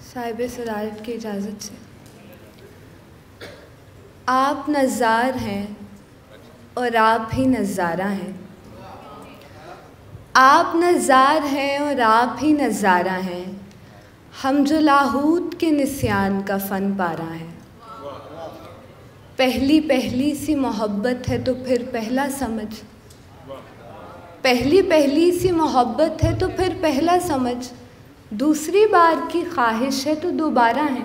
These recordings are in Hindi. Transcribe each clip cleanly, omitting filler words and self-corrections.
साहिब सदारत की इजाज़त से। आप नज़ार हैं और आप ही नज़ारा हैं। आप नज़ार हैं और आप ही नज़ारा हैं। हम जो लाहूत के निस्यान का फ़न पारा है। पहली पहली सी मोहब्बत है तो फिर पहला समझ, पहली पहली सी मोहब्बत है तो फिर पहला समझ, दूसरी बार की ख्वाहिश है तो दोबारा है।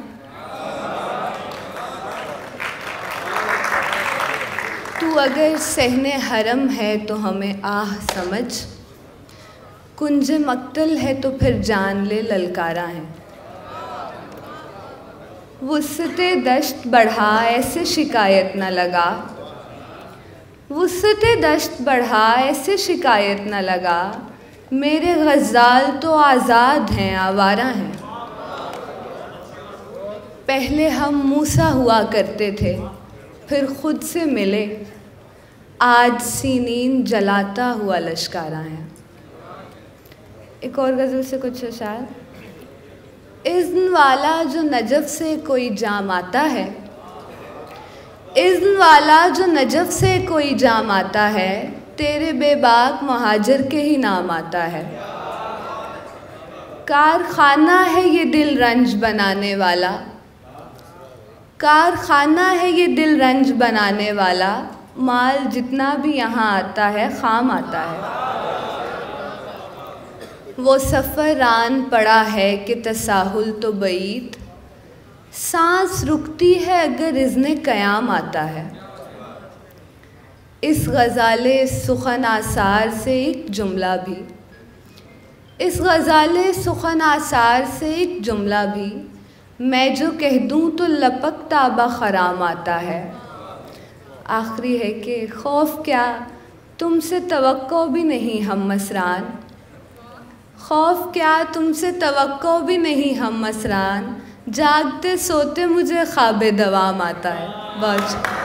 तू अगर सहने हरम है तो हमें आह समझ, कुंज मक्तल है तो फिर जान ले ललकारा है। वुस्अते दश्त बढ़ा ऐसे शिकायत न लगा, वुस्अते दश्त बढ़ा ऐसे शिकायत न लगा, मेरे गज़ाल तो आज़ाद हैं आवारा हैं। पहले हम मूसा हुआ करते थे फिर खुद से मिले, आज सीनीन जलाता हुआ लश्कारा है। एक और गज़ल से कुछ अशार। इज़्न वाला जो नजफ़ से कोई जाम आता है, इज़्न वाला जो नजफ़ से कोई जाम आता है, तेरे बेबाक महाजर के ही नाम आता है। कारखाना है ये दिल रंज बनाने वाला, कारखाना है ये दिल रंज बनाने वाला, माल जितना भी यहाँ आता है खाम आता है। वो सफ़र आन पड़ा है कि तसाहुल तो बईद, सांस रुकती है अगर इज़्ने क़याम आता है। इस ग़ज़ाले सुख़न आसार से एक जुमला भी, इस ग़ज़ाले सुख़न आसार से एक जुमला भी, मैं जो कह दूँ तो लपक ताबा ख़राम आता है। आखिरी है कि खौफ क्या तुमसे तवक्को भी नहीं हम मसरान, खौफ क्या तुमसे तवक्को भी नहीं हम मसरान, जागते सोते मुझे ख्वाब दवाम आता है। बहुत